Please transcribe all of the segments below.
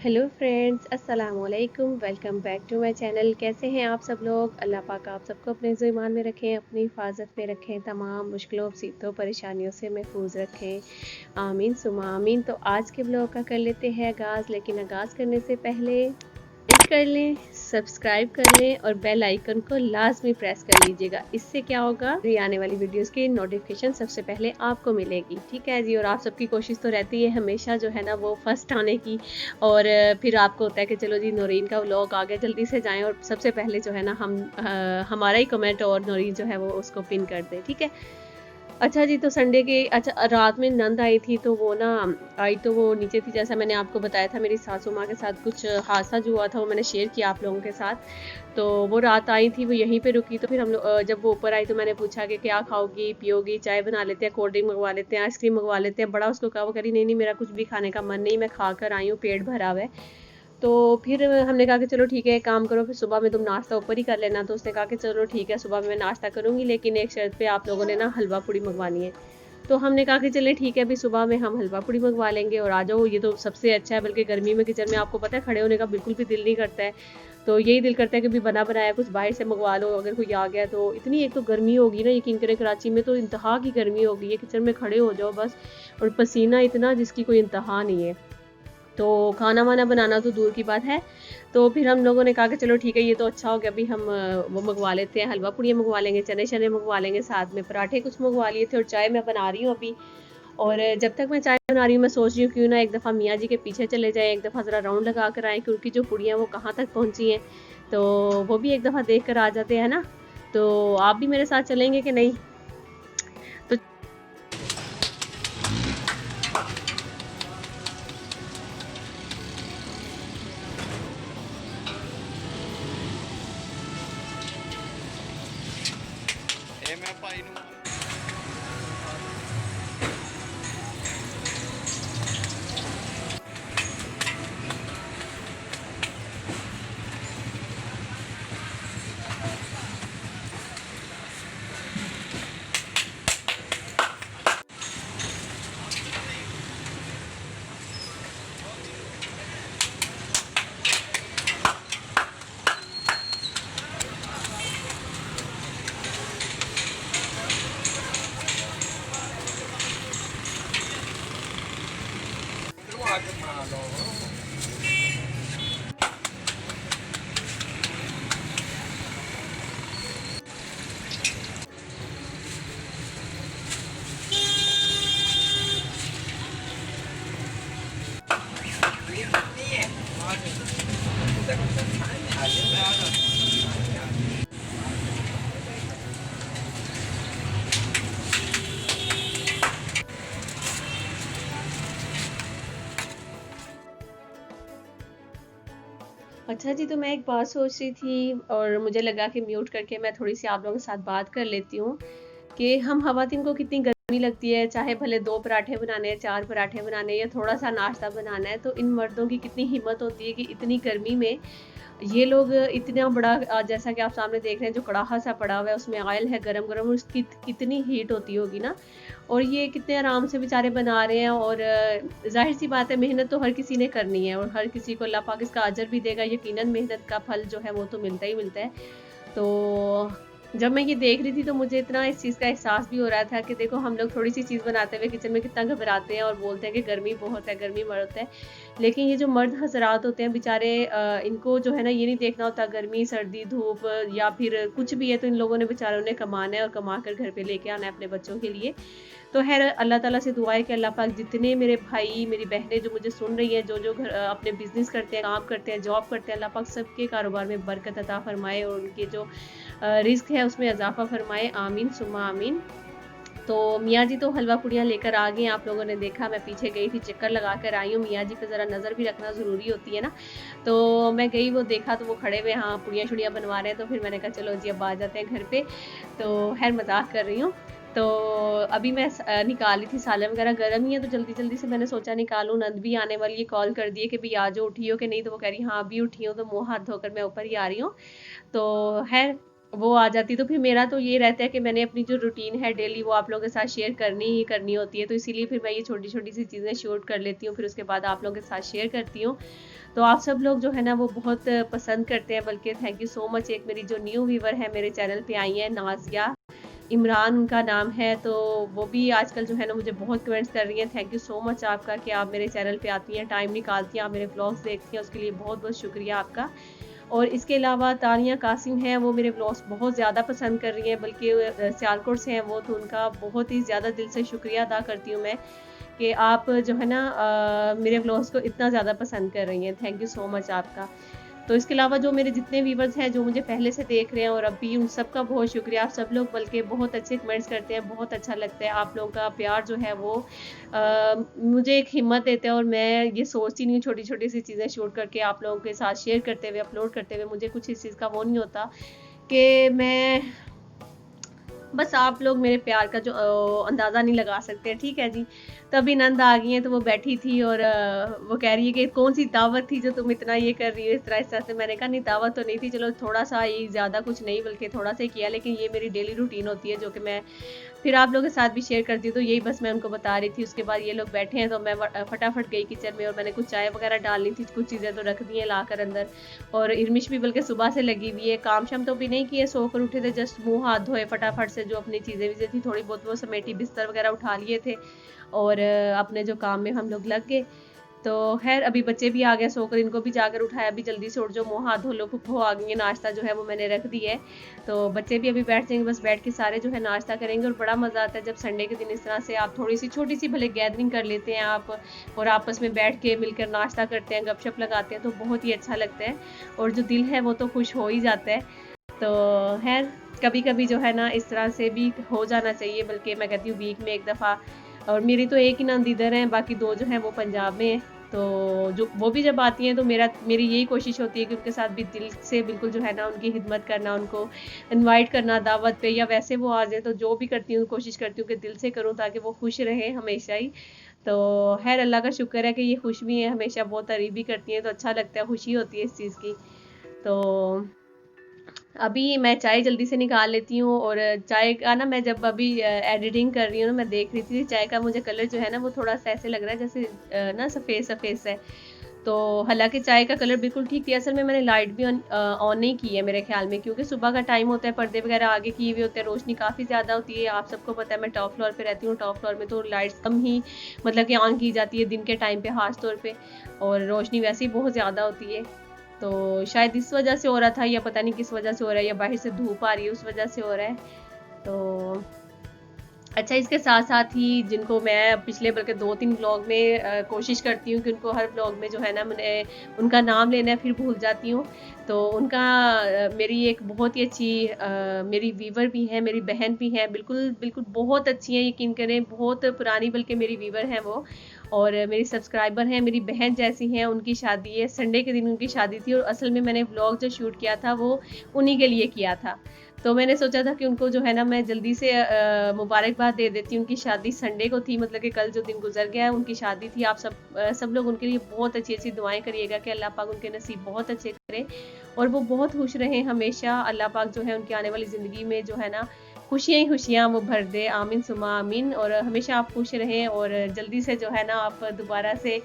Hello friends, अस्सलाम वालेकुम। Welcome back to my channel. कैसे हैं आप सब लोग? अल्लाह पाक आप सबको अपने ईमान में रखें, अपनी हिफाजत में रखें, तमाम मुश्किलों मुसीबतों परेशानियों से महफूज रखें। आमीन सुमा आमीन। तो आज के ब्लॉग का कर लेते हैं आगाज़, लेकिन आगाज़ करने से पहले लाइक कर लें, सब्सक्राइब कर लें और बेल आइकन को लाजमी प्रेस कर लीजिएगा। इससे क्या होगा, मेरी आने वाली वीडियोस की नोटिफिकेशन सबसे पहले आपको मिलेगी। ठीक है जी। और आप सबकी कोशिश तो रहती है हमेशा जो है ना वो फर्स्ट आने की, और फिर आपको होता है कि चलो जी नौरीन का व्लॉग आ गया, जल्दी से जाएं और सबसे पहले जो है ना हम हमारा ही कमेंट और नौरीन जो है वो उसको पिन कर दें। ठीक है। अच्छा जी, तो संडे के अच्छा रात में नंद आई थी, तो वो ना आई तो वो नीचे थी, जैसा मैंने आपको बताया था मेरी सासू माँ के साथ कुछ हादसा जो हुआ था वो मैंने शेयर किया आप लोगों के साथ। तो वो रात आई थी, वो यहीं पे रुकी, तो फिर हम लोग जब वो ऊपर आई तो मैंने पूछा कि क्या खाओगी पियोगी, चाय बना लेते हैं, कोल्ड ड्रिंक मंगवा लेते हैं, आइसक्रीम मंगवा लेते हैं। बड़ा उसको कहा, वो करी नहीं नहीं मेरा कुछ भी खाने का मन नहीं, मैं खा कर आई हूँ, पेट भरा हुआ है। तो फिर हमने कहा कि चलो ठीक है, एक काम करो, फिर सुबह में तुम नाश्ता ऊपर ही कर लेना। तो उसने कहा कि चलो ठीक है, सुबह में मैं नाश्ता करूँगी, लेकिन एक शर्त पे आप लोगों ने ना हलवा पूड़ी मंगवानी है। तो हमने कहा कि चले ठीक है, अभी सुबह में हम हलवा पूड़ी मंगवा लेंगे और आ जाओ, ये तो सबसे अच्छा है। बल्कि गर्मी में किचन में आपको पता है खड़े होने का बिल्कुल भी दिल नहीं करता है। तो यही दिल करता है कि भी बना बनाया कुछ बाहर से मंगवा लो, अगर कोई आ गया तो। इतनी एक तो गर्मी होगी ना, यकीन करें कराची में तो इंतहा की गर्मी होगी है, किचन में खड़े हो जाओ बस, और पसीना इतना जिसकी कोई इंतहा नहीं है। तो खाना वाना बनाना तो दूर की बात है। तो फिर हम लोगों ने कहा कि चलो ठीक है, ये तो अच्छा हो गया, अभी हम वो मंगवा लेते हैं, हलवा पूड़ियाँ मंगवा लेंगे, चने शने मंगवा लेंगे, साथ में पराठे कुछ मंगवा लिए थे, और चाय मैं बना रही हूँ अभी। और जब तक मैं चाय बना रही हूँ मैं सोच रही हूँ क्यों ना एक दफ़ा मियाँ जी के पीछे चले जाएं, एक दफ़ा ज़रा राउंड लगा कर आएँ कि उनकी जो पुड़ियाँ वो कहाँ तक पहुँची हैं। तो वो भी एक दफ़ा देख कर आ जाते हैं ना। तो आप भी मेरे साथ चलेंगे कि नहीं? तो ਇਹ ਮੈਂ ਭਾਈ ਨੂੰ ਆ ਕੇ ਬਣਾ ਲਓ। अच्छा जी, तो मैं एक बात सोच रही थी और मुझे लगा कि म्यूट करके मैं थोड़ी सी आप लोगों के साथ बात कर लेती हूँ कि हम खवातीन को कितनी गर्मी लगती है, चाहे भले 2 पराठे बनाने हैं, 4 पराठे बनाने हैं या थोड़ा-सा नाश्ता बनाना है, तो इन मर्दों की कितनी हिम्मत होती है कि इतनी गर्मी में ये लोग इतना बड़ा जैसा कि आप सामने देख रहे हैं जो कड़ाहा सा पड़ा हुआ है, उसमें ऑयल है गरम-गरम, और उसकी कितनी हीट होती होगी ना। और ये कितने आराम से बेचारे बना रहे हैं, और ज़ाहिर-सी बात है मेहनत तो हर किसी ने करनी है, और हर किसी को अल्लाह पाक इसका अजर भी देगा, यकीनन मेहनत का फल जो है वो तो मिलता ही मिलता है। तो जब मैं ये देख रही थी तो मुझे इतना इस चीज़ का एहसास भी हो रहा था कि देखो हम लोग थोड़ी सी चीज़ बनाते हुए किचन में कितना घबराते हैं और बोलते हैं कि गर्मी बहुत है, गर्मी बहुत है। लेकिन ये जो मर्द हजरात होते हैं बेचारे, इनको जो है ना ये नहीं देखना होता गर्मी सर्दी धूप या फिर कुछ भी है, तो इन लोगों ने बेचारों ने कमाना है और कमा कर घर पे लेके आना है अपने बच्चों के लिए। तो खैर अल्लाह ताला से दुआ है कि अल्लाह पाक जितने मेरे भाई मेरी बहनें जो मुझे सुन रही हैं, जो जो अपने बिजनेस करते हैं, काम करते हैं, जॉब करते हैं, अल्लाह पाक सबके कारोबार में बरकत अता फरमाए और उनके जो रिस्क है उसमें इजाफा फरमाए। आमीन सुम्मा आमीन। तो मियाँ जी तो हलवा पूड़ियाँ लेकर आ गए, आप लोगों ने देखा, मैं पीछे गई थी, चक्कर लगा कर आई हूँ। मियाँ जी पे ज़रा नज़र भी रखना ज़रूरी होती है ना। तो मैं गई, वो देखा तो वो खड़े हुए हाँ पूड़ियाँ शुड़ियाँ बनवा रहे हैं, तो फिर मैंने कहा चलो जी अब आ जाते हैं घर पे। तो खैर मजाक कर रही हूँ। तो अभी मैं निकाल रही थी, सालन वगैरह गर्म ही है, तो जल्दी जल्दी से मैंने सोचा निकालूं। नंद भी आने वाली है, कॉल कर दिए कि भाई आ जाओ, उठी हो कि नहीं, तो वो कह रही हाँ अभी उठी हो, तो मुँह हाथ धोकर मैं ऊपर ही आ रही हूँ। तो है वो आ जाती, तो फिर मेरा तो ये रहता है कि मैंने अपनी जो रूटीन है डेली वो आप लोगों के साथ शेयर करनी ही करनी होती है, तो इसीलिए फिर मैं ये छोटी-छोटी सी चीज़ें शूट कर लेती हूँ, फिर उसके बाद आप लोगों के साथ शेयर करती हूँ। तो आप सब लोग जो है ना वो बहुत पसंद करते हैं, बल्कि थैंक यू सो मच। एक मेरी जो न्यू व्यूअर है मेरे चैनल पे आई है, नाज़िया इमरान उनका नाम है, तो वो भी आजकल जो है ना मुझे बहुत कमेंट्स कर रही हैं। थैंक यू सो मच आपका कि आप मेरे चैनल पे आती हैं, टाइम निकालती हैं, आप मेरे व्लॉग्स देखती हैं, उसके लिए बहुत-बहुत शुक्रिया आपका। और इसके अलावा तानिया कासिम हैं, वो मेरे व्लॉग्स बहुत ज़्यादा पसंद कर रही हैं, बल्कि सियालकोट से हैं वो, तो उनका बहुत ही ज़्यादा दिल से शुक्रिया अदा करती हूँ मैं कि आप जो है ना मेरे व्लॉग्स को इतना ज़्यादा पसंद कर रही हैं। थैंक यू सो मच आपका। तो इसके अलावा जो मेरे जितने व्यूवर्स हैं जो मुझे पहले से देख रहे हैं और अभी, उन सब का बहुत शुक्रिया। आप सब लोग बल्कि बहुत अच्छे कमेंट्स करते हैं, बहुत अच्छा लगता है। आप लोगों का प्यार जो है वो मुझे एक हिम्मत देता है, और मैं ये सोचती नहीं हूँ, छोटी-छोटी सी चीज़ें शूट करके आप लोगों के साथ शेयर करते हुए, अपलोड करते हुए मुझे कुछ इस चीज़ का वो नहीं होता कि मैं, बस आप लोग मेरे प्यार का जो अंदाज़ा नहीं लगा सकते, ठीक है जी। तभी नंद आ गई हैं, तो वो बैठी थी और वो कह रही है कि कौन-सी दावत थी जो तुम इतना ये कर रही हो इस तरह से। मैंने कहा नहीं, दावत तो नहीं थी, चलो थोड़ा-सा ही, ज़्यादा कुछ नहीं बल्कि थोड़ा-सा ही किया, लेकिन ये मेरी डेली रूटीन होती है जो कि मैं फिर आप लोगों के साथ भी शेयर करती हूँ, तो यही बस मैं उनको बता रही थी। उसके बाद ये लोग बैठे हैं, तो मैं फटाफट गई किचन में, और मैंने कुछ चाय वगैरह डालनी थी, कुछ चीज़ें तो रख दी हैं लाकर अंदर। और इरमिश भी बल्कि सुबह से लगी हुई है, काम शाम तो भी नहीं किए, सोकर उठे थे, जस्ट मुँह हाथ धोए फटाफट से, जो अपनी चीज़ें-वीज़ें थी थोड़ी बहुत वो समेटी, बिस्तर वगैरह उठा लिए थे, और अपने जो काम में हम लोग लग गए। तो खैर अभी बच्चे भी आ गए सोकर, इनको भी जाकर उठाया, अभी जल्दी से उठ जाओ, मुँह हाथ धो लो, फुफ्फो आ गई है, नाश्ता जो है वो मैंने रख दिया है। तो बच्चे भी अभी बैठ जाएंगे, बस बैठ के सारे जो है नाश्ता करेंगे। और बड़ा मज़ा आता है जब संडे के दिन इस तरह से आप थोड़ी सी छोटी सी भले गैदरिंग कर लेते हैं आप, और आपस में बैठ के मिलकर नाश्ता करते हैं, गपशप लगाते हैं, तो बहुत ही अच्छा लगता है, और जो दिल है वो तो खुश हो ही जाता है। तो खैर कभी कभी जो है ना इस तरह से भी हो जाना चाहिए, बल्कि मैं कहती हूँ वीक में एक दफ़ा। और मेरी तो एक ही नंद इधर है, बाकी दो जो हैं वो पंजाब में हैं। तो जो वो भी जब आती हैं तो मेरी यही कोशिश होती है कि उनके साथ भी दिल से बिल्कुल जो है ना उनकी खिदमत करना, उनको इनवाइट करना दावत पे, या वैसे वो आ जाए तो जो भी करती हूँ कोशिश करती हूँ कि दिल से करूँ, ताकि वो खुश रहें हमेशा ही। तो खैर अल्लाह का शुक्र है कि ये खुश भी हैं, हमेशा बहुत तारीफ भी करती हैं, तो अच्छा लगता है, खुशी होती है इस चीज़ की। तो अभी मैं चाय जल्दी से निकाल लेती हूँ। और चाय का ना, मैं जब अभी एडिटिंग कर रही हूँ ना, मैं देख रही थी चाय का मुझे कलर जो है ना वो थोड़ा सा ऐसे लग रहा है जैसे ना सफ़ेद सफ़ेद सा है। तो हालांकि चाय का कलर बिल्कुल ठीक थी, असल में मैंने लाइट भी ऑन नहीं की है मेरे ख्याल में, क्योंकि सुबह का टाइम होता है, पर्दे वगैरह आगे किए हुए होते हैं, रोशनी काफ़ी ज़्यादा होती है। आप सबको पता है मैं टॉप फ्लोर पे रहती हूँ, टॉप फ्लोर में तो लाइट्स कम ही मतलब कि ऑन की जाती है दिन के टाइम पे ख़ास तौर पे, और रोशनी वैसे ही बहुत ज़्यादा होती है। तो शायद इस वजह से हो रहा था, या पता नहीं किस वजह से हो रहा है, या बाहर से धूप आ रही है उस वजह से हो रहा है। तो अच्छा, इसके साथ साथ ही जिनको मैं पिछले बल्कि 2-3 व्लॉग में कोशिश करती हूँ कि उनको हर व्लॉग में जो है ना मैंने उनका नाम लेना है, फिर भूल जाती हूँ। तो उनका मेरी एक बहुत ही अच्छी मेरी व्यूवर भी हैं, मेरी बहन भी हैं, बिल्कुल बिल्कुल बहुत अच्छी हैं, यकीन करें, बहुत पुरानी बल्कि मेरी व्यूवर हैं वो, और मेरी सब्सक्राइबर हैं, मेरी बहन जैसी हैं। उनकी शादी है, संडे के दिन उनकी शादी थी, और असल में मैंने व्लॉग जो शूट किया था वो उन्हीं के लिए किया था। तो मैंने सोचा था कि उनको जो है ना मैं जल्दी से मुबारकबाद दे देती हूँ। उनकी शादी संडे को थी, मतलब कि कल जो दिन गुजर गया है उनकी शादी थी। आप सब लोग उनके लिए बहुत अच्छी अच्छी दुआएं करिएगा कि अल्लाह पाक उनके नसीब बहुत अच्छे करे, और वो बहुत खुश रहें हमेशा। अल्लाह पाक जो है उनकी आने वाली ज़िंदगी में जो है ना खुशियाँ ही खुशियाँ वो भर दे, आमीन सुमा आमीन। और हमेशा आप खुश रहें, और जल्दी से जो है ना आप दोबारा से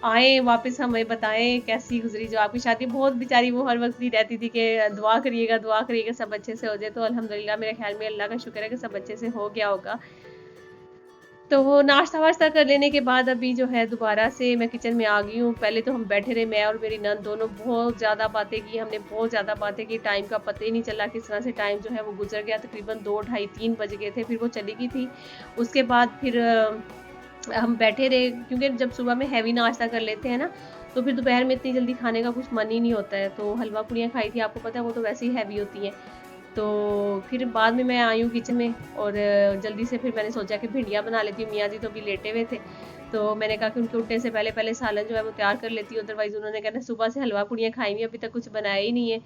आएँ वापस, हमें बताएं कैसी गुजरी जो आपकी शादी। बहुत बेचारी वो हर वक्त ही रहती थी कि दुआ करिएगा सब अच्छे से हो जाए। तो अल्हम्दुलिल्लाह मेरे ख्याल में अल्लाह का शुक्र है कि सब अच्छे से हो गया होगा। तो वो नाश्ता वाश्ता कर लेने के बाद अभी जो है दोबारा से मैं किचन में आ गई हूँ। पहले तो हम बैठे रहे, मैं और मेरी नंद दोनों बहुत ज़्यादा बातें की, हमने बहुत ज़्यादा बातें की, टाइम का पता ही नहीं चला किस तरह से टाइम जो है वो गुजर गया। तकरीबन 2 ढाई 3 बज गए थे, फिर वो चली गई थी। उसके बाद फिर हम बैठे रहे, क्योंकि जब सुबह में हैवी नाश्ता कर लेते हैं ना, तो फिर दोपहर में इतनी जल्दी खाने का कुछ मन ही नहीं होता है। तो हलवा पूड़ियाँ खाई थी, आपको पता है वो तो वैसे ही हैवी होती हैं। तो फिर बाद में मैं आई हूँ किचन में, और जल्दी से फिर मैंने सोचा कि भिंडियाँ बना लेती हूँ। मियाँ जी तो अभी लेटे हुए थे, तो मैंने कहा कि उनके उठने से पहले पहले सालन जो है वो तैयार कर लेती हूँ, अदरवाइज़ उन्होंने कहना सुबह से हलवा पूड़ियाँ खाई हुई, अभी तक कुछ बनाया ही नहीं है।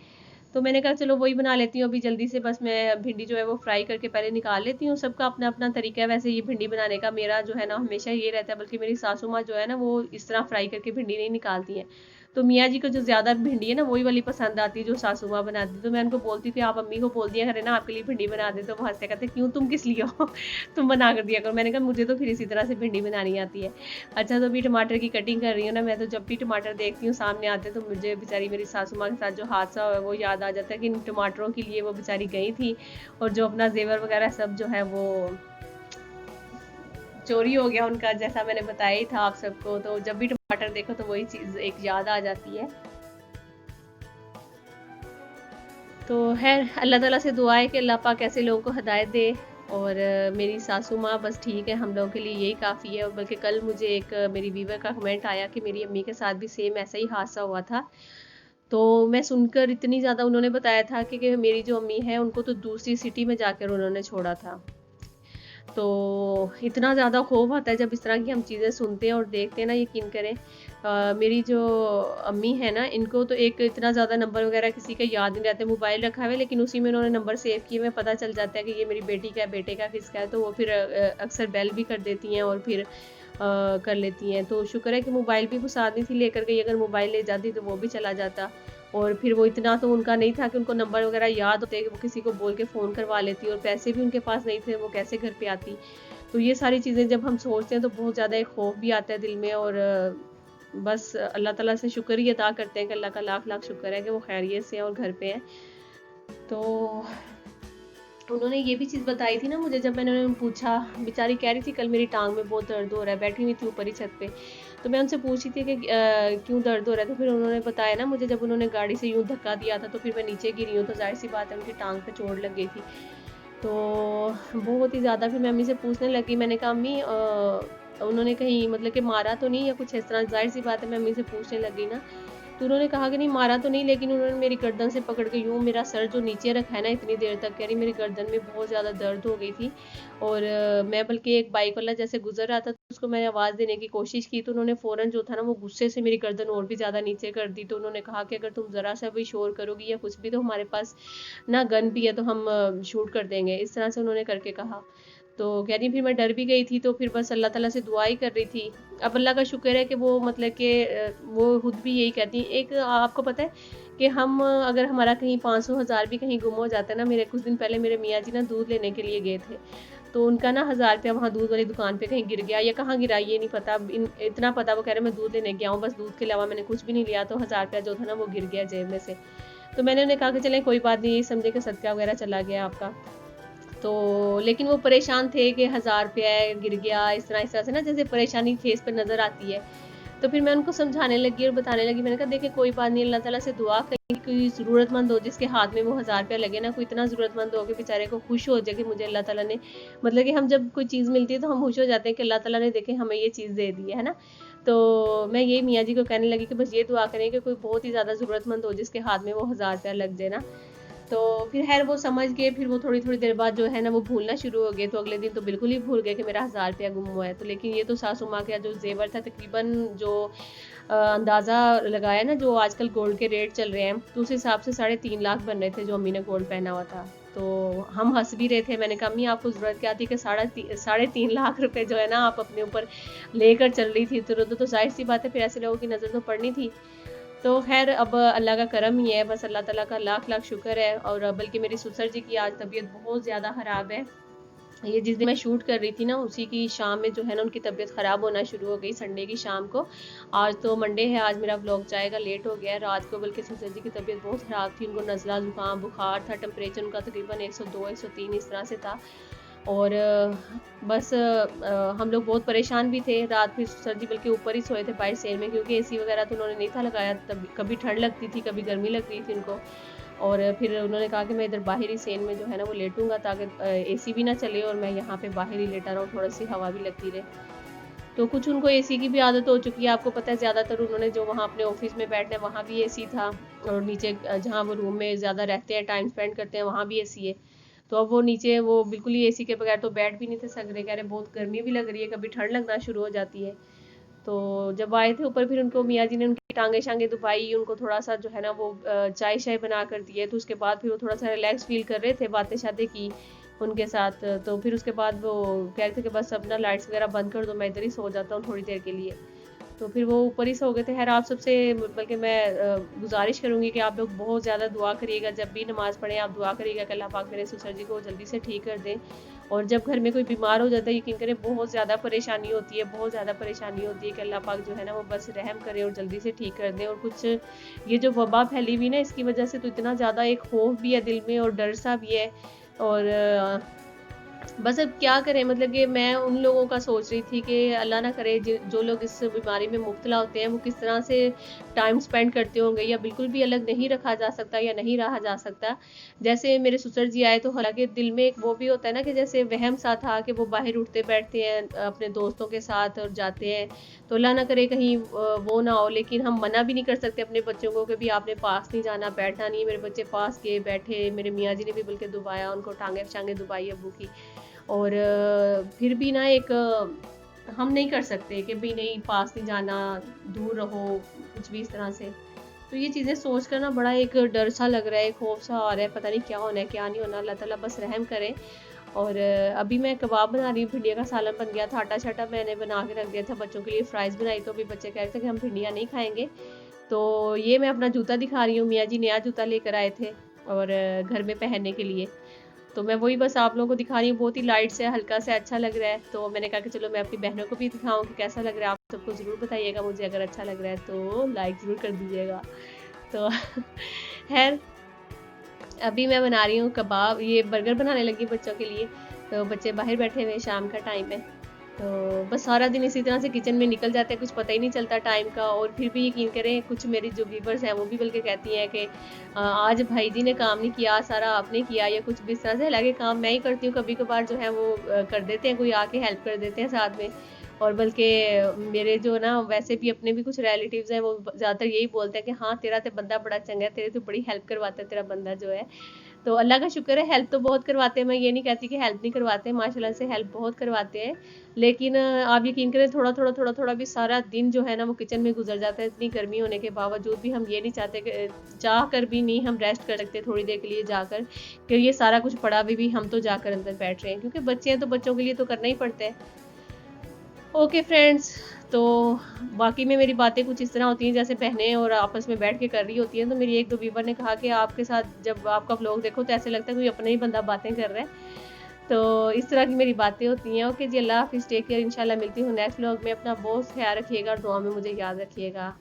तो मैंने कहा चलो वही बना लेती हूँ अभी जल्दी से, बस मैं भिंडी जो है वो फ्राई करके पहले निकाल लेती हूँ। सबका अपना अपना तरीका है वैसे ये भिंडी बनाने का, मेरा जो है ना हमेशा ये रहता है, बल्कि मेरी सासू माँ जो है ना वो इस तरह फ्राई करके भिंडी नहीं निकालती हैं। तो मियाँ जी को जो ज़्यादा भिंडी है ना वही वाली पसंद आती है जो सासू माँ बनाती है। तो मैं उनको बोलती थी आप अम्मी को बोल दिया करें ना आपके लिए भिंडी बना दे, तो वो हंसते कहते क्यों तुम किस लिए हो तुम बना कर दिया करो। मैंने कहा मुझे तो फिर इसी तरह से भिंडी बनानी आती है। अच्छा तो अभी टमाटर की कटिंग कर रही हूँ ना मैं, तो जब भी टमाटर देखती हूँ सामने आते तो मुझे बेचारी मेरी सासू माँ के साथ जो हादसा हुआ है वो याद आ जाता है कि इन टमाटरों के लिए वो बेचारी गई थी और जो अपना जेवर वगैरह सब जो है वो चोरी हो गया उनका, जैसा मैंने बताया ही था आप सबको। तो जब भी टमाटर देखो तो वही चीज़ एक याद आ जाती है। तो है अल्लाह ताला से दुआ है कि अल्लाह पाक ऐसे लोगों को हिदायत दे। और मेरी सासू माँ बस ठीक है, हम लोगों के लिए यही काफ़ी है। और बल्कि कल मुझे एक मेरी वीवर का कमेंट आया कि मेरी अम्मी के साथ भी सेम ऐसा ही हादसा हुआ था। तो मैं सुनकर इतनी ज़्यादा, उन्होंने बताया था कि मेरी जो अम्मी है उनको तो दूसरी सिटी में जाकर उन्होंने छोड़ा था। तो इतना ज़्यादा खौफ आता है जब इस तरह की हम चीज़ें सुनते हैं और देखते हैं ना, यकीन करें। मेरी जो अम्मी है ना इनको तो एक इतना ज़्यादा नंबर वगैरह किसी का याद नहीं रहता, मोबाइल रखा हुआ है लेकिन उसी में उन्होंने नंबर सेव किए हुए, पता चल जाता है कि ये मेरी बेटी का है, बेटे का किसका है। तो वो फिर अक्सर बेल भी कर देती हैं और फिर कर लेती हैं। तो शुक्र है कि मोबाइल भी वो साथ नहीं थी लेकर गई, अगर मोबाइल ले जाती तो वो भी चला जाता। और फिर वो इतना तो उनका नहीं था कि उनको नंबर वगैरह याद होते कि वो किसी को बोल के फ़ोन करवा लेती, और पैसे भी उनके पास नहीं थे, वो कैसे घर पे आती। तो ये सारी चीज़ें जब हम सोचते हैं तो बहुत ज़्यादा एक खौफ भी आता है दिल में। और बस अल्लाह ताला से शुक्र ही अदा करते हैं कि अल्लाह का लाख लाख शुक्र है कि वो खैरियत से है और घर पे है। तो उन्होंने ये भी चीज़ बताई थी ना मुझे, जब मैंने उन्हें पूछा, बेचारी कह रही थी कल मेरी टांग में बहुत दर्द हो रहा है, बैठी हुई थी ऊपर ही छत पे। तो मैं उनसे पूछी थी कि क्यों दर्द हो रहा है। तो फिर उन्होंने बताया ना मुझे, जब उन्होंने गाड़ी से यूं धक्का दिया था तो फिर मैं नीचे गिरी हूँ, तो जाहिर सी बात है उनकी टांग पे चोट लग गई थी। तो बहुत ही ज़्यादा फिर मैं अम्मी से पूछने लगी, मैंने कहा अम्मी उन्होंने कहीं मतलब कि मारा तो नहीं या कुछ इस तरह, जाहिर सी बात है मैं अम्मी से पूछने लगी ना। तो उन्होंने कहा कि नहीं मारा तो नहीं, लेकिन उन्होंने मेरी गर्दन से पकड़ के यूँ मेरा सर जो नीचे रखा है ना इतनी देर तक, कह रही मेरी गर्दन में बहुत ज़्यादा दर्द हो गई थी। और मैं बल्कि एक बाइक वाला जैसे गुजर रहा था तो उसको मैंने आवाज़ देने की कोशिश की, तो उन्होंने फ़ौरन जो था ना वो गुस्से से मेरी गर्दन और भी ज़्यादा नीचे कर दी। तो उन्होंने कहा कि अगर तुम ज़रा सा भी शोर करोगी या कुछ भी, तो हमारे पास ना गन भी है तो हम शूट कर देंगे, इस तरह से उन्होंने करके कहा। तो कह रही फिर मैं डर भी गई थी, तो फिर बस अल्लाह ताला से दुआ ही कर रही थी। अब अल्लाह का शुक्र है कि वो मतलब कि वो खुद भी यही कहती हैं। एक आपको पता है कि हम अगर हमारा कहीं 500 हज़ार भी कहीं गुम हो जाता है ना, मेरे कुछ दिन पहले मेरे मियाँ जी ना दूध लेने के लिए गए थे, तो उनका ना 1000 रुपया वहाँ दूध वाली दुकान पे कहीं गिर गया, या कहाँ गिरा ये नहीं पता। इतना पता वो कह रहे मैं दूध लेने गया हूँ, बस दूध के अलावा मैंने कुछ भी नहीं लिया, तो 1000 रुपया जो था ना वो गिर गया जेब में से। तो मैंने उन्हें कहा कि चलें कोई बात नहीं, समझे कि सदका वगैरह चला गया आपका। तो लेकिन वो परेशान थे कि 1000 रुपया गिर गया, इस तरह से ना जैसे परेशानी फेस पर नज़र आती है। तो फिर मैं उनको समझाने लगी और बताने लगी, मैंने कहा देखिए कोई बात नहीं, अल्लाह ताला से दुआ करें, कोई ज़रूरतमंद हो जिसके हाथ में वो 1000 रुपया लगे ना, कोई इतना ज़रूरतमंद हो कि बेचारे को खुश हो जाए कि मुझे अल्लाह ताला ने, मतलब कि हम जब कोई चीज़ मिलती है तो हम खुश हो जाते हैं कि अल्लाह ताला ने देखे हमें ये चीज़ दे दी है ना। तो मैं ये मियाँ जी को कहने लगी कि बस ये दुआ करें कि कोई बहुत ही ज़्यादा ज़रूरतमंद हो जिसके हाथ में वो 1000 रुपया लग जाए ना। तो फिर खैर वो समझ गए, फिर वो थोड़ी थोड़ी देर बाद जो है ना वो भूलना शुरू हो गए। तो अगले दिन तो बिल्कुल ही भूल गए कि मेरा 1000 रुपया गुम हुआ है। तो लेकिन ये तो सासू माँ का जो जेवर था, तकरीबन जो अंदाज़ा लगाया ना जो आजकल गोल्ड के रेट चल रहे हैं, तो उस हिसाब से 3.5 लाख बन रहे थे जो अम्मी ने गोल्ड पहना हुआ था। तो हम हंस भी रहे थे। मैंने कहा अम्मी आपको ज़रूरत क्या थी कि 3.5 लाख रुपए जो है ना आप अपने ऊपर लेकर चल रही थी, तो जाहिर सी बात है फिर ऐसे लोगों की नज़र तो पड़नी थी। तो खैर अब अल्लाह का करम ही है, बस अल्लाह ताला का लाख लाख शुक्र है। और बल्कि मेरी ससुर जी की आज तबीयत बहुत ज़्यादा ख़राब है। ये जिस दिन मैं शूट कर रही थी ना उसी की शाम में जो है ना उनकी तबीयत ख़राब होना शुरू हो गई, संडे की शाम को। आज तो मंडे है, आज मेरा व्लॉग जाएगा लेट हो गया है। रात को बल्कि ससुर जी की तबीयत बहुत ख़राब थी, उनको नज़ला ज़ुकाम बुखार था, टेम्परेचर उनका तकरीबन 102 103 इस तरह से था। और बस हम लोग बहुत परेशान भी थे। रात में ससुर जी बल्कि ऊपर ही सोए थे बाहर सेल में, क्योंकि एसी वगैरह तो उन्होंने नहीं था लगाया, तब कभी ठंड लगती थी कभी गर्मी लग रही थी उनको। और फिर उन्होंने कहा कि मैं इधर बाहर ही सेल में जो है ना वो लेटूंगा, ताकि एसी भी ना चले और मैं यहाँ पे बाहर ही लेटा रहूँ, थोड़ी सी हवा भी लगती रहे। तो कुछ उनको एसी की भी आदत हो चुकी है, आपको पता है ज़्यादातर उन्होंने जो वहाँ अपने ऑफिस में बैठना है वहाँ भी एसी था, और नीचे जहाँ वो रूम में ज़्यादा रहते हैं टाइम स्पेंड करते हैं वहाँ भी एसी है। तो अब वो नीचे वो बिल्कुल ही एसी के बगैर तो बैठ भी नहीं थे सक रहे, कह रहे बहुत गर्मी भी लग रही है, कभी ठंड लगना शुरू हो जाती है। तो जब आए थे ऊपर, फिर उनको मियाँ जी ने उनकी टांगे शांगे दुबाई, उनको थोड़ा सा जो है ना वो चाय शाय बना कर दिए। तो उसके बाद फिर वो थोड़ा सा रिलैक्स फील कर रहे थे, बातें शातें की उनके साथ। तो फिर उसके बाद वो कह रहे थे कि बस अब ना लाइट्स वगैरह बंद कर दो, मैं इधर ही सो जाता हूँ थोड़ी देर के लिए। तो फिर वो ऊपर ही सो गए थे। खैर आप सबसे बल्कि मैं गुजारिश करूँगी कि आप लोग बहुत ज़्यादा दुआ करिएगा, जब भी नमाज़ पढ़ें आप दुआ करिएगा कि अल्लाह पाक मेरे ससुर जी को जल्दी से ठीक कर दें। और जब घर में कोई बीमार हो जाता है, यकीन करें बहुत ज़्यादा परेशानी होती है, बहुत ज़्यादा परेशानी होती है कि अल्लाह पाक जो है ना वो बस रहम करे और जल्दी से ठीक कर दें। और कुछ ये जो वबा फैली हुई ना, इसकी वजह से तो इतना ज़्यादा एक खौफ भी है दिल में और डर सा भी है। और बस अब क्या करें, मतलब कि मैं उन लोगों का सोच रही थी कि अल्लाह ना करे जो लोग इस बीमारी में मुब्तला होते हैं वो किस तरह से टाइम स्पेंड करते होंगे, या बिल्कुल भी अलग नहीं रखा जा सकता या नहीं रहा जा सकता। जैसे मेरे ससुर जी आए तो हालांकि दिल में एक वो भी होता है ना कि जैसे वहम सा था कि वो बाहर उठते बैठते हैं अपने दोस्तों के साथ और जाते हैं, तो अल्लाह ना करे कहीं वो ना हो। लेकिन हम मना भी नहीं कर सकते अपने बच्चों को कि भी आपने पास नहीं जाना, बैठना नहीं। मेरे बच्चे पास गए बैठे, मेरे मियाँ जी ने भी बल्कि दुबाया, उनको टांगे शांगे दुबाई अब्बू की। और फिर भी ना एक हम नहीं कर सकते कि भी नहीं पास नहीं जाना, दूर रहो, कुछ भी इस तरह से। तो ये चीज़ें सोच कर ना बड़ा एक डर सा लग रहा है, खौफ सा आ रहा है, पता नहीं क्या होना है क्या नहीं होना। अल्लाह ताला बस रहम करे। और अभी मैं कबाब बना रही हूँ, भिंडिया का सालन बन गया था, आटा शाटा मैंने बना के रख दिया था, बच्चों के लिए फ्राइज़ बनाई। तो अभी बच्चे कह रहे थे कि हम भिंडियाँ नहीं खाएंगे। तो ये मैं अपना जूता दिखा रही हूँ, मियाँ जी नया जूता लेकर आए थे और घर में पहनने के लिए। तो मैं वही बस आप लोगों को दिखा रही हूँ, बहुत ही लाइट से हल्का से अच्छा लग रहा है। तो मैंने कहा कि चलो मैं अपनी बहनों को भी दिखाऊं कि कैसा लग रहा है। आप सबको ज़रूर बताइएगा, मुझे अगर अच्छा लग रहा है तो लाइक ज़रूर कर दीजिएगा। तो खैर अभी मैं बना रही हूँ कबाब, ये बर्गर बनाने लगी बच्चों के लिए। तो बच्चे बाहर बैठे हुए, शाम का टाइम है। तो बस सारा दिन इसी तरह से किचन में निकल जाता है, कुछ पता ही नहीं चलता टाइम का। और फिर भी यकीन करें कुछ मेरी जो व्यूवर्स हैं वो भी बल्कि कहती हैं कि आज भाई जी ने काम नहीं किया, सारा आपने किया, या कुछ भी इस तरह से। हालांकि काम मैं ही करती हूँ, कभी कभार जो है वो कर देते हैं, कोई आके हेल्प कर देते हैं साथ में। और बल्कि मेरे जो ना वैसे भी अपने भी कुछ रिलेटिव्स हैं, वो ज़्यादातर यही बोलते हैं कि हाँ तेरा तो बंदा बड़ा चंगा है, तेरे तो बड़ी हेल्प करवाता है तेरा बंदा जो है। तो अल्लाह का शुक्र है, हेल्प तो बहुत करवाते हैं, मैं ये नहीं कहती कि हेल्प नहीं करवाते, माशाल्लाह से हेल्प बहुत करवाते हैं। लेकिन आप यकीन करें थोड़ा थोड़ा थोड़ा थोड़ा भी सारा दिन जो है ना वो किचन में गुजर जाता है। इतनी गर्मी होने के बावजूद भी हम ये नहीं चाहते कि चाह कर भी नहीं हम रेस्ट कर सकते थोड़ी देर के लिए जाकर, कि ये सारा कुछ पड़ा भी हम तो जाकर अंदर बैठ रहे हैं, क्योंकि बच्चे हैं तो बच्चों के लिए तो करना ही पड़ता है। ओके फ्रेंड्स, तो बाकी में मेरी बातें कुछ इस तरह होती हैं जैसे बहनें और आपस में बैठ के कर रही होती हैं। तो मेरी एक दो व्यूवर ने कहा कि आपके साथ जब आपका व्लॉग देखो तो ऐसे लगता है कोई अपना ही बंदा बातें कर रहा है। तो इस तरह की मेरी बातें होती हैं। ओके जी, अल्लाह हाफिज़, टेक केयर। इंशाल्लाह मिलती हूँ नेक्स्ट व्लॉग में। अपना बहुत ख्याल रखिएगा और दुआ में मुझे याद रखिएगा।